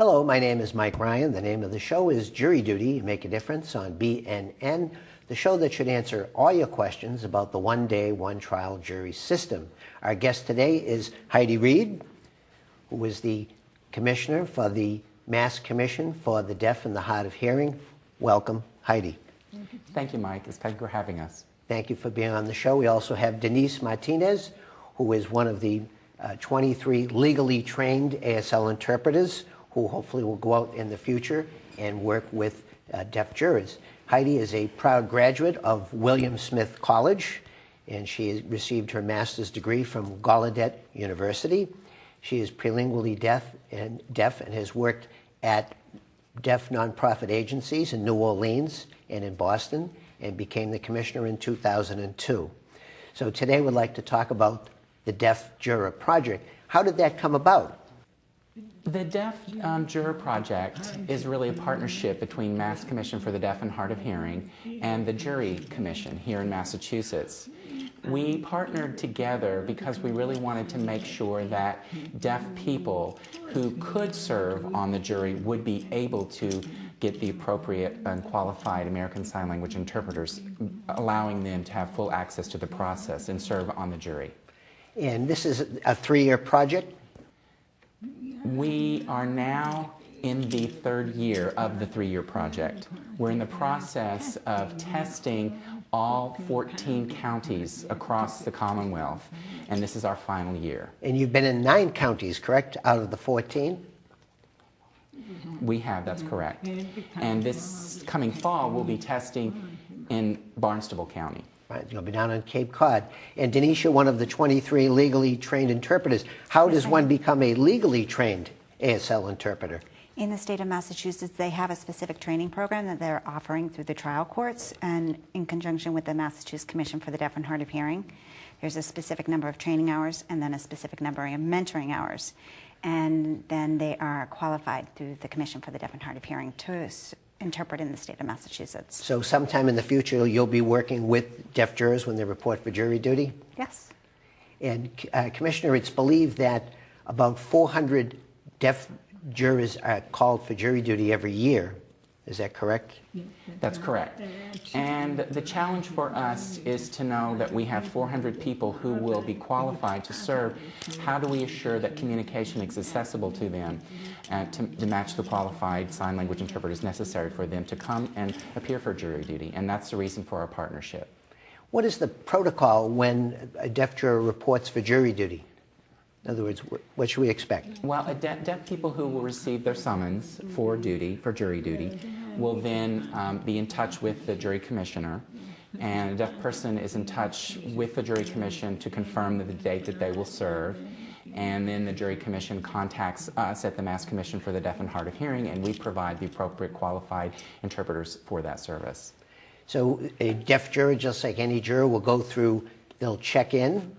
Hello, my name is Mike Ryan. The name of the show is Jury Duty, Make a Difference on BNN, the show that should answer all your questions about the one-day, one-trial jury system. Our guest today is Heidi Reed, who is the Commissioner for the Mass Commission for the Deaf and the Hard of Hearing. Welcome, Heidi. Thank you, Mike. Thank you for having us. Thank you for being on the show. We also have Denise Martinez, who is one of the 23 legally trained ASL interpreters who hopefully will go out in the future and work with deaf jurors. Heidi is a proud graduate of William Smith College, and she received her master's degree from Gallaudet University. She is prelingually deaf and has worked at deaf nonprofit agencies in New Orleans and in Boston, and became the commissioner in 2002. So today we'd like to talk about the Deaf Juror Project. How did that come about? The Deaf Juror Project is really a partnership between Mass Commission for the Deaf and Hard of Hearing and the Jury Commission here in Massachusetts. We partnered together because we really wanted to make sure that deaf people who could serve on the jury would be able to get the appropriate and qualified American Sign Language interpreters, allowing them to have full access to the process and serve on the jury. And this is a 3-year project? We are now in the 3rd year of the 3-year project. We're in the process of testing all 14 counties across the Commonwealth, and this is our final year. And you've been in 9 counties, correct, out of the 14? We have, that's correct. And this coming fall, we'll be testing in Barnstable County. Right, you'll be down on Cape Cod. And Denise, you're one of the 23 legally trained interpreters. How does one become a legally trained ASL interpreter? In the state of Massachusetts, they have a specific training program that they're offering through the trial courts, and in conjunction with the Massachusetts Commission for the Deaf and Hard of Hearing. There's a specific number of training hours and then a specific number of mentoring hours. And then they are qualified through the Commission for the Deaf and Hard of Hearing to interpret in the state of Massachusetts. So sometime in the future, you'll be working with deaf jurors when they report for jury duty? Yes. And Commissioner, it's believed that about 400 deaf jurors are called for jury duty every year. Is that correct? That's correct. And the challenge for us is to know that we have 400 people who will be qualified to serve. How do we assure that communication is accessible to them to match the qualified sign language interpreters necessary for them to come and appear for jury duty? And that's the reason for our partnership. What is the protocol when a deaf juror reports for jury duty? In other words, what should we expect? Well, deaf people who will receive their summons for jury duty, will then be in touch with the jury commissioner, and a deaf person is in touch with the jury commission to confirm the date that they will serve, and then the jury commission contacts us at the Mass Commission for the Deaf and Hard of Hearing, and we provide the appropriate qualified interpreters for that service. So a deaf juror, just like any juror, will go through, they'll check in,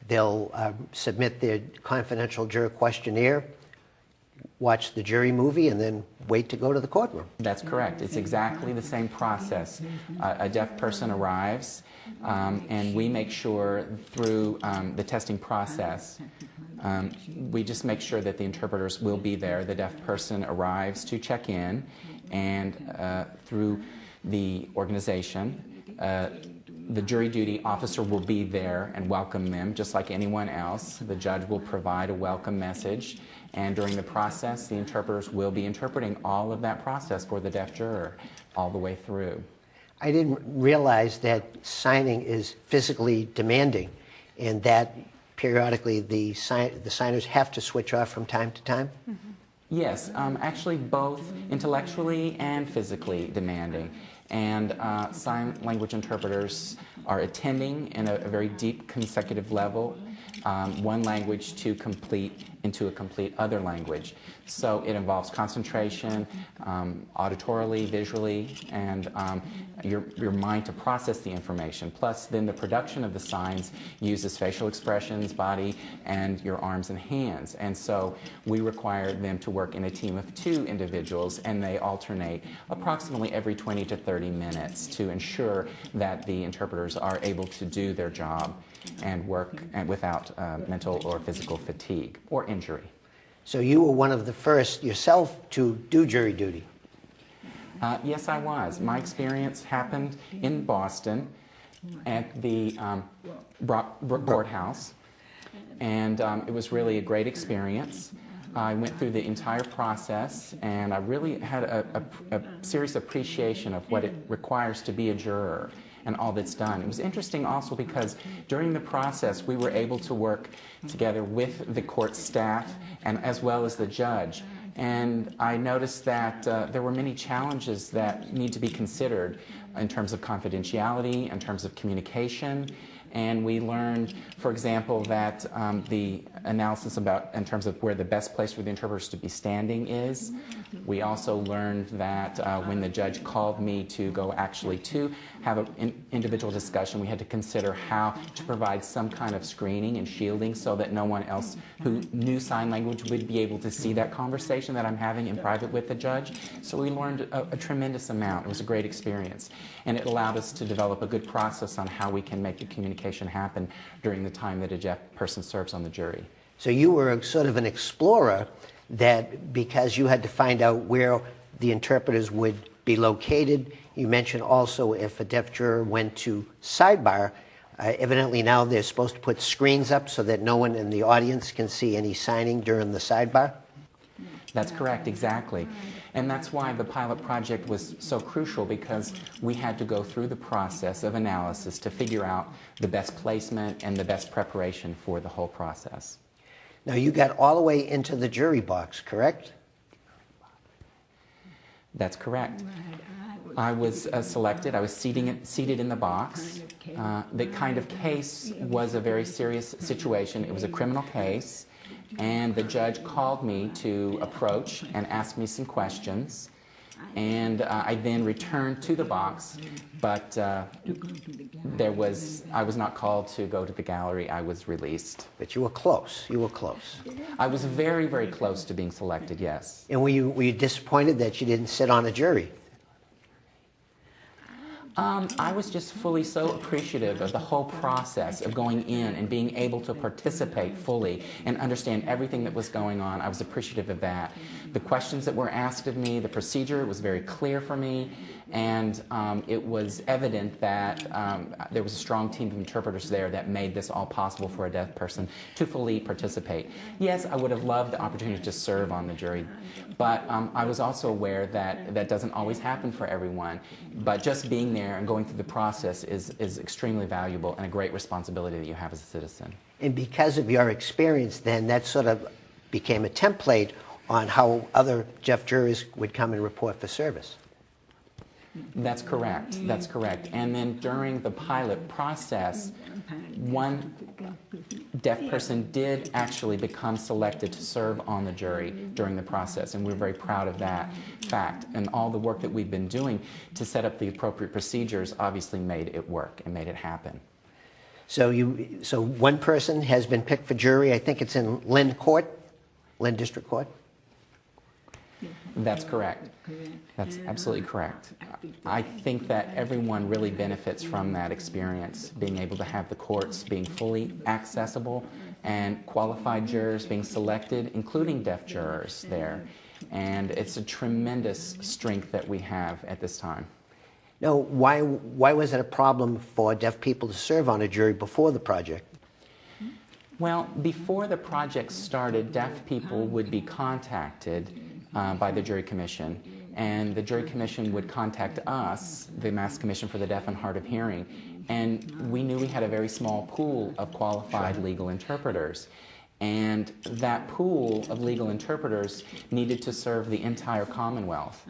they'll submit their confidential juror questionnaire, watch the jury movie, and then wait to go to the courtroom. That's correct. It's exactly the same process. A deaf person arrives, and we make sure through the testing process, we just make sure that the interpreters will be there. The deaf person arrives to check in, and through the organization, the jury duty officer will be there and welcome them just like anyone else. The judge will provide a welcome message, and during the process, the interpreters will be interpreting all of that process for the deaf juror all the way through. I didn't realize that signing is physically demanding, and that periodically the signers have to switch off from time to time? Mm-hmm. Yes, actually both intellectually and physically demanding. And sign language interpreters are attending in a very deep consecutive level, one language to complete into a complete other language. So it involves concentration, auditorily, visually, and your mind to process the information. Plus, then the production of the signs uses facial expressions, body, and your arms and hands. And so we require them to work in a team of 2 individuals, and they alternate approximately every 20 to 30 minutes to ensure that the interpreters are able to do their job and work without mental or physical fatigue or injury. So you were one of the first yourself to do jury duty. Yes, I was. My experience happened in Boston at the Brook Courthouse, and it was really a great experience. I went through the entire process, and I really had a serious appreciation of what it requires to be a juror and all that's done. It was interesting also because during the process we were able to work together with the court staff and as well as the judge. And I noticed that there were many challenges that need to be considered in terms of confidentiality, in terms of communication, and we learned, for example, that the analysis in terms of where the best place for the interpreters to be standing is. We also learned that when the judge called me to go actually to have an individual discussion, we had to consider how to provide some kind of screening and shielding so that no one else who knew sign language would be able to see that conversation that I'm having in private with the judge. So we learned a tremendous amount. It was a great experience, and it allowed us to develop a good process on how we can make the communication happen during the time that a deaf person serves on the jury. So you were sort of an explorer, that because you had to find out where the interpreters would be located. You mentioned also if a deaf juror went to sidebar, evidently now they're supposed to put screens up so that no one in the audience can see any signing during the sidebar? That's correct, exactly. And that's why the pilot project was so crucial, because we had to go through the process of analysis to figure out the best placement and the best preparation for the whole process. Now you got all the way into the jury box, correct? That's correct. I was selected. I was seated in the box. The kind of case was a very serious situation. It was a criminal case, and the judge called me to approach and ask me some questions. And I then returned to the box, but I was not called to go to the gallery. I was released. But you were close. You were close. I was very, very close to being selected, yes. And were you disappointed that you didn't sit on a jury? I was just fully so appreciative of the whole process of going in and being able to participate fully and understand everything that was going on. I was appreciative of that. The questions that were asked of me, the procedure was very clear for me, and it was evident that there was a strong team of interpreters there that made this all possible for a deaf person to fully participate. Yes, I would have loved the opportunity to serve on the jury, but I was also aware that that doesn't always happen for everyone. But just being there and going through the process is extremely valuable and a great responsibility that you have as a citizen. And because of your experience then, that sort of became a template on how other deaf jurors would come and report for service. That's correct. That's correct. And then during the pilot process, one deaf person did actually become selected to serve on the jury during the process, and we're very proud of that fact. And all the work that we've been doing to set up the appropriate procedures obviously made it work and made it happen. So one person has been picked for jury. I think it's in Lynn District Court. That's correct. That's absolutely correct. I think that everyone really benefits from that experience, being able to have the courts being fully accessible and qualified jurors being selected, including deaf jurors there. And it's a tremendous strength that we have at this time. Now, why was it a problem for deaf people to serve on a jury before the project? Well, before the project started, deaf people would be contacted by the jury commission, and the jury commission would contact us, the Mass Commission for the Deaf and Hard of Hearing, and we knew we had a very small pool of qualified legal interpreters, and that pool of legal interpreters needed to serve the entire Commonwealth,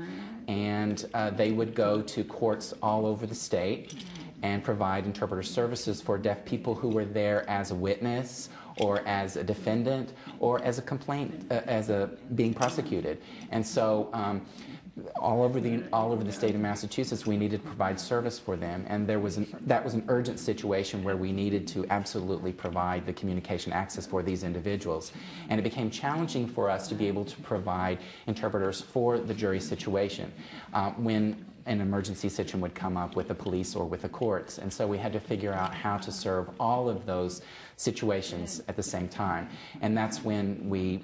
and they would go to courts all over the state and provide interpreter services for deaf people who were there as a witness or as a defendant or as a complaint, being prosecuted. And so all over the state of Massachusetts, we needed to provide service for them, and that was an urgent situation where we needed to absolutely provide the communication access for these individuals. And it became challenging for us to be able to provide interpreters for the jury situation when an emergency situation would come up with the police or with the courts. And so we had to figure out how to serve all of those situations at the same time. And that's when we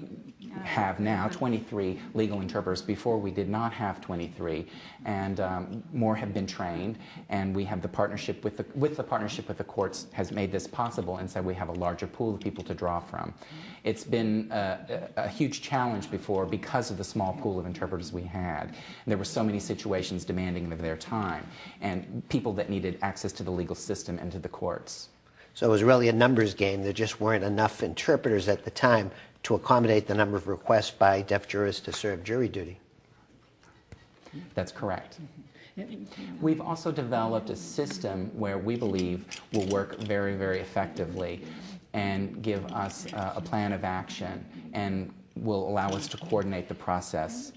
have now 23 legal interpreters. Before we did not have 23, and more have been trained. And we have the partnership with the partnership with the courts has made this possible, and so we have a larger pool of people to draw from. It's been a huge challenge before because of the small pool of interpreters we had. And there were so many situations demanding of their time, and people that needed access to the legal system and to the courts. So it was really a numbers game. There just weren't enough interpreters at the time to accommodate the number of requests by deaf jurors to serve jury duty. That's correct. We've also developed a system where we believe will work very, very effectively and give us a plan of action and will allow us to coordinate the process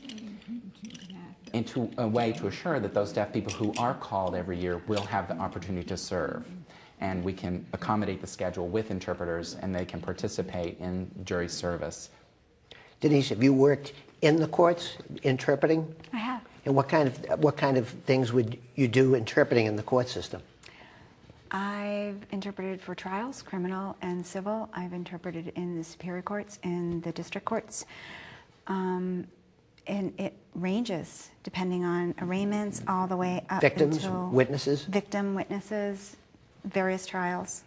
into a way to assure that those deaf people who are called every year will have the opportunity to serve. And we can accommodate the schedule with interpreters, and they can participate in jury service. Denise, have you worked in the courts interpreting? I have. And what kind of things would you do interpreting in the court system? I've interpreted for trials, criminal and civil. I've interpreted in the superior courts, in the district courts. And it ranges depending on arraignments all the way up Victims, until witnesses? Victim, witnesses, various trials.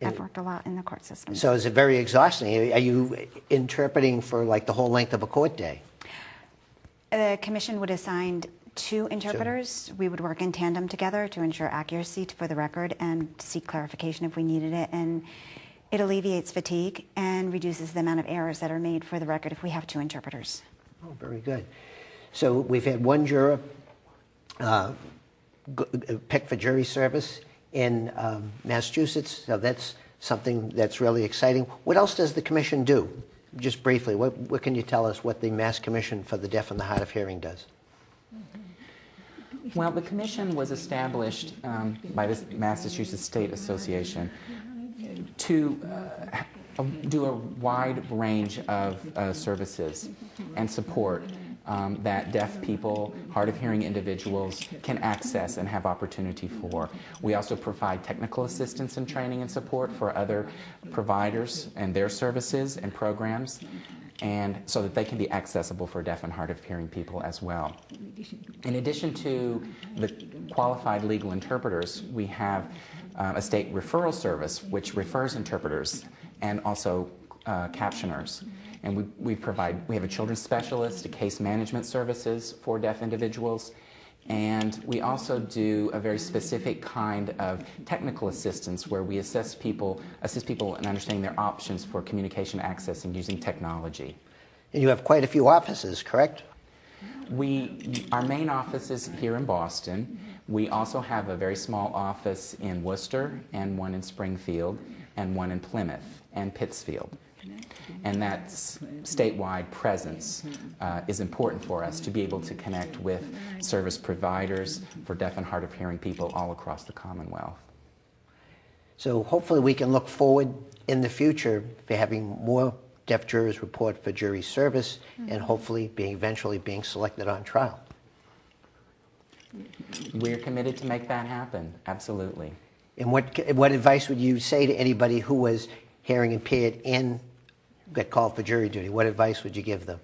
I've worked a lot in the court system. So is it very exhausting? Are you interpreting for like the whole length of a court day? The commission would assign 2 interpreters. We would work in tandem together to ensure accuracy for the record and to seek clarification if we needed it. And it alleviates fatigue and reduces the amount of errors that are made for the record if we have 2 interpreters. Oh, very good. So we've had one juror picked for jury service in Massachusetts, so that's something that's really exciting. What else does the commission do? Just briefly, what can you tell us what the Mass Commission for the Deaf and the Hard of Hearing does? Well, the commission was established by the Massachusetts State Association to do a wide range of services and support that deaf people, hard of hearing individuals can access and have opportunity for. We also provide technical assistance and training and support for other providers and their services and programs, and so that they can be accessible for deaf and hard of hearing people as well. In addition to the qualified legal interpreters, we have a state referral service which refers interpreters and also captioners. And we have a children's specialist, a case management services for deaf individuals, and we also do a very specific kind of technical assistance where we assist people in understanding their options for communication access and using technology. And you have quite a few offices, correct? Our main office is here in Boston. We also have a very small office in Worcester, and one in Springfield, and one in Plymouth and Pittsfield. And that statewide presence is important for us to be able to connect with service providers for deaf and hard of hearing people all across the Commonwealth. So hopefully we can look forward in the future to having more deaf jurors report for jury service and hopefully eventually being selected on trial. We're committed to make that happen, absolutely. And what advice would you say to anybody who was hearing impaired and got called for jury duty? What advice would you give them?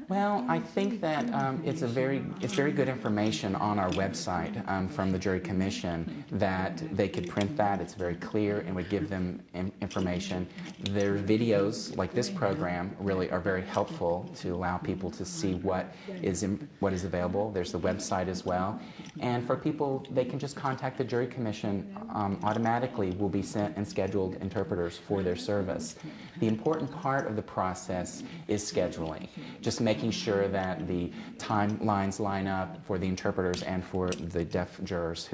Well, I think that it's very good information on our website from the Jury Commission that they could print that. It's very clear and would give them information. Their videos, like this program, really are very helpful to allow people to see what is available. There's the website as well. And for people, they can just contact the Jury Commission. Automatically will be sent and scheduled interpreters for their service. The important part of the process is scheduling. Just making sure that the timelines line up for the interpreters and for the deaf jurors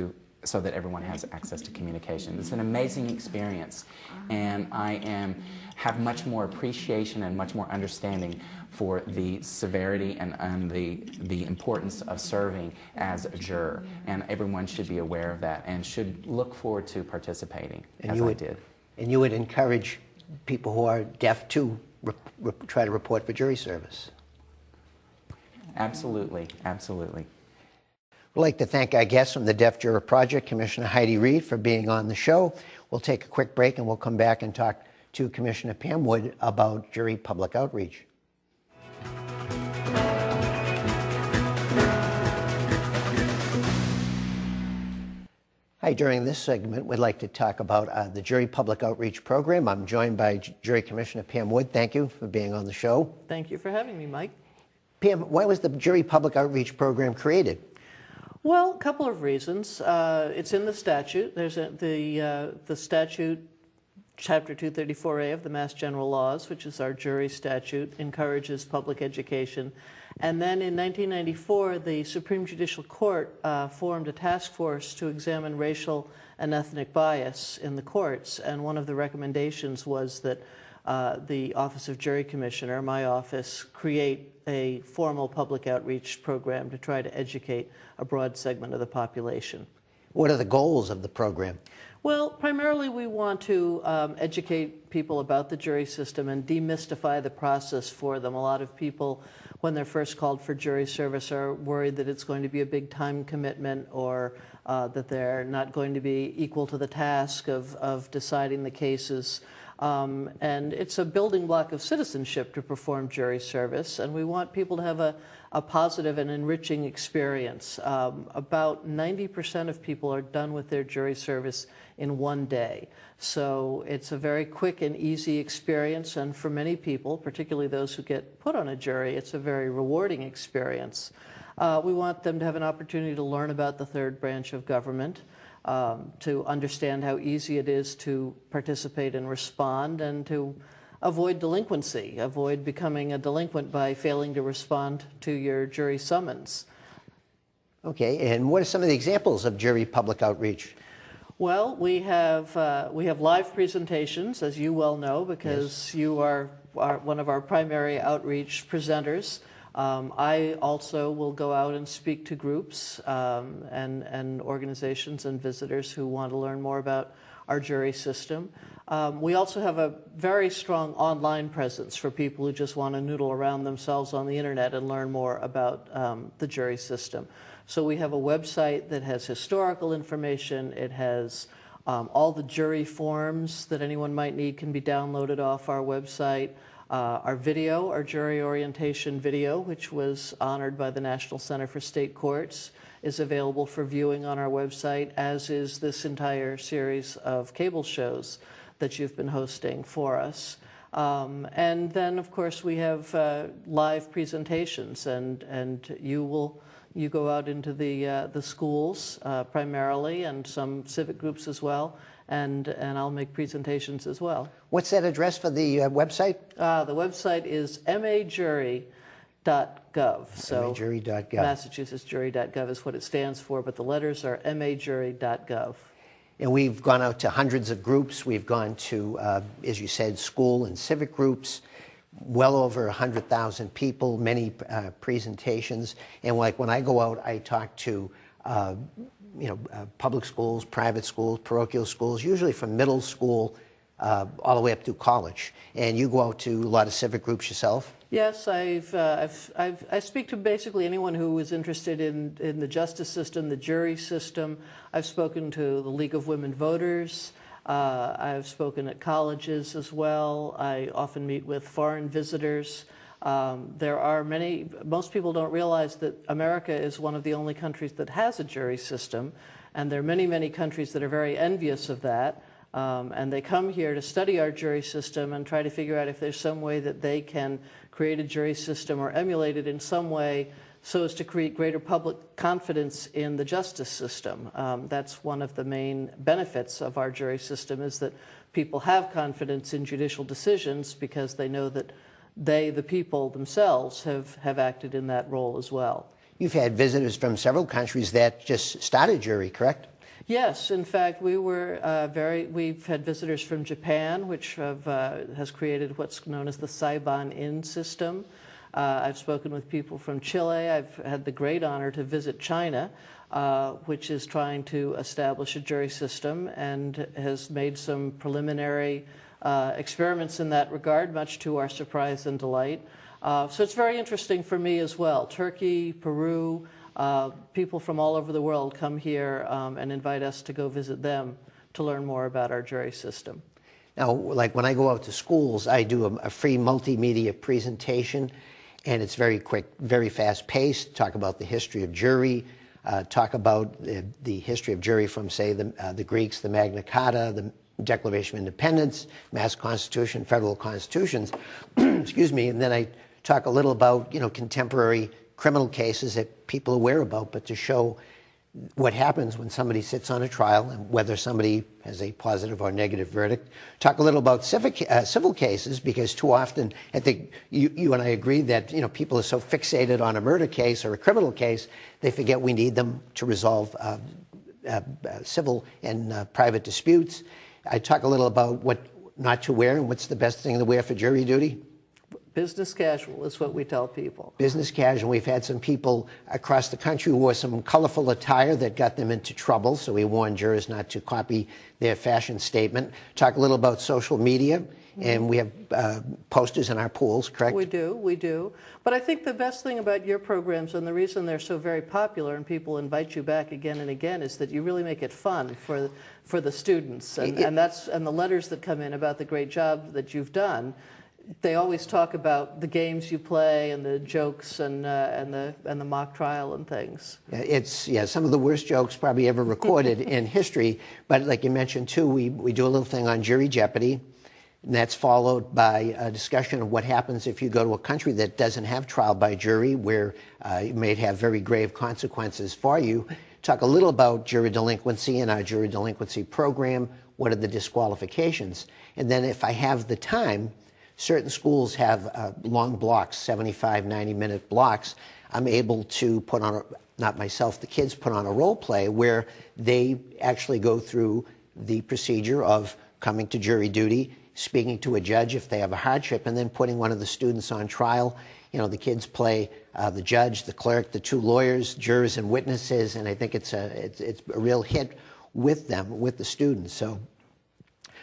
so that everyone has access to communication. It's an amazing experience, and I have much more appreciation and much more understanding for the severity and the importance of serving as a juror, and everyone should be aware of that and should look forward to participating, as I did. And you would encourage people who are deaf to try to report for jury service? Absolutely, absolutely. We'd like to thank our guests from the Deaf Juror Project, Commissioner Heidi Reed, for being on the show. We'll take a quick break and we'll come back and talk to Commissioner Pam Wood about jury public outreach. Hi, during this segment, we'd like to talk about the Jury Public Outreach Program. I'm joined by Jury Commissioner Pam Wood. Thank you for being on the show. Thank you for having me, Mike. Pam, why was the Jury Public Outreach Program created? Well, a couple of reasons. It's in the statute. There's the statute, Chapter 234A of the Mass General Laws, which is our jury statute, encourages public education. And then in 1994, the Supreme Judicial Court formed a task force to examine racial and ethnic bias in the courts. And one of the recommendations was that the Office of Jury Commissioner, my office, create a formal public outreach program to try to educate a broad segment of the population. What are the goals of the program? Well, primarily we want to educate people about the jury system and demystify the process for them. A lot of people, when they're first called for jury service, are worried that it's going to be a big time commitment, or that they're not going to be equal to the task of deciding the cases. And it's a building block of citizenship to perform jury service, and we want people to have a positive and enriching experience. About 90% of people are done with their jury service in one day. So it's a very quick and easy experience, and for many people, particularly those who get put on a jury, it's a very rewarding experience. We want them to have an opportunity to learn about the third branch of government, to understand how easy it is to participate and respond, and to avoid delinquency, avoid becoming a delinquent by failing to respond to your jury summons. Okay, and what are some of the examples of jury public outreach? Well, we have live presentations, as you well know, because Yes. you are one of our primary outreach presenters. I also will go out and speak to groups and organizations and visitors who want to learn more about our jury system. We also have a very strong online presence for people who just want to noodle around themselves on the internet and learn more about the jury system. So we have a website that has historical information. It has all the jury forms that anyone might need can be downloaded off our website. Our video, our jury orientation video, which was honored by the National Center for State Courts, is available for viewing on our website, as is this entire series of cable shows that you've been hosting for us. And then, of course, we have live presentations, and you go out into the schools primarily, and some civic groups as well, and I'll make presentations as well. What's that address for the website? The website is majury.gov. So majury.gov. MassachusettsJury.gov is what it stands for, but the letters are majury.gov. And we've gone out to hundreds of groups. We've gone to, as you said, school and civic groups, well over 100,000 people, many presentations. And like when I go out, I talk to public schools, private schools, parochial schools, usually from middle school all the way up to college. And you go out to a lot of civic groups yourself? Yes, I speak to basically anyone who is interested in the justice system, the jury system. I've spoken to the League of Women Voters. I've spoken at colleges as well. I often meet with foreign visitors. There are most people don't realize that America is one of the only countries that has a jury system, and there are many, many countries that are very envious of that. And they come here to study our jury system and try to figure out if there's some way that they can create a jury system or emulate it in some way so as to create greater public confidence in the justice system. That's one of the main benefits of our jury system, is that people have confidence in judicial decisions because they know that they, the people themselves, have acted in that role as well. You've had visitors from several countries that just started jury, correct? Yes, in fact, we've had visitors from Japan, which has created what's known as the Saiban Inn system. I've spoken with people from Chile. I've had the great honor to visit China, which is trying to establish a jury system and has made some preliminary experiments in that regard, much to our surprise and delight. So it's very interesting for me as well. Turkey, Peru, people from all over the world come here and invite us to go visit them to learn more about our jury system. Now, like when I go out to schools, I do a free multimedia presentation, and it's very quick, very fast-paced. Talk about the history of jury, talk about the history of jury from, say, the Greeks, the Magna Carta, the Declaration of Independence, Mass Constitution, federal constitutions, excuse me, and then I talk a little about, contemporary criminal cases that people are aware about, but to show what happens when somebody sits on a trial and whether somebody has a positive or negative verdict. Talk a little about civil cases, because too often, I think you and I agree that people are so fixated on a murder case or a criminal case, they forget we need them to resolve civil and private disputes. I talk a little about what not to wear and what's the best thing to wear for jury duty. Business casual is what we tell people. Business casual. We've had some people across the country who wore some colorful attire that got them into trouble, so we warn jurors not to copy their fashion statement. Talk a little about social media, and we have posters in our pools, correct? We do. But I think the best thing about your programs, and the reason they're so very popular and people invite you back again and again, is that you really make it fun for the students. And the letters that come in about the great job that you've done, they always talk about the games you play and the jokes and the mock trial and things. It's some of the worst jokes probably ever recorded in history. But like you mentioned too, we do a little thing on jury jeopardy, and that's followed by a discussion of what happens if you go to a country that doesn't have trial by jury, where it may have very grave consequences for you. Talk a little about jury delinquency in our jury delinquency program. What are the disqualifications? And then if I have the time, certain schools have long blocks, 75, 90-minute blocks. I'm able to put on, not myself, the kids put on a role play where they actually go through the procedure of coming to jury duty, speaking to a judge if they have a hardship, and then putting one of the students on trial. The kids play the judge, the clerk, the two lawyers, jurors, and witnesses, and I think it's a real hit with them, with the students. So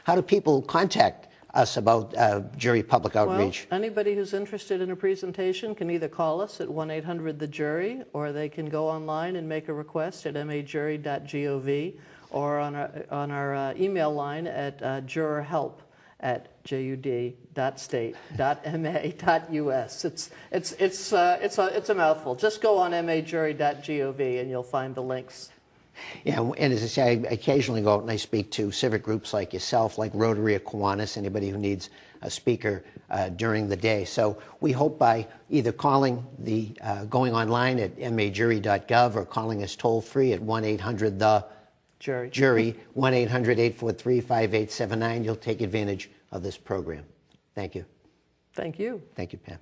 how do people contact us about jury public outreach? Well, anybody who's interested in a presentation can either call us at 1-800-THE-JURY, or they can go online and make a request at majury.gov, or on our email line at jurorhelp@jud.state.ma.us. It's a mouthful. Just go on majury.gov and you'll find the links. Yeah, and as I say, I occasionally go out and I speak to civic groups like yourself, like Rotary or Kiwanis, anybody who needs a speaker during the day. So we hope by either calling going online at majury.gov or calling us toll-free at 1-800-THE-JURY, 1-800-843-5879, you'll take advantage of this program. Thank you. Thank you. Thank you, Pam.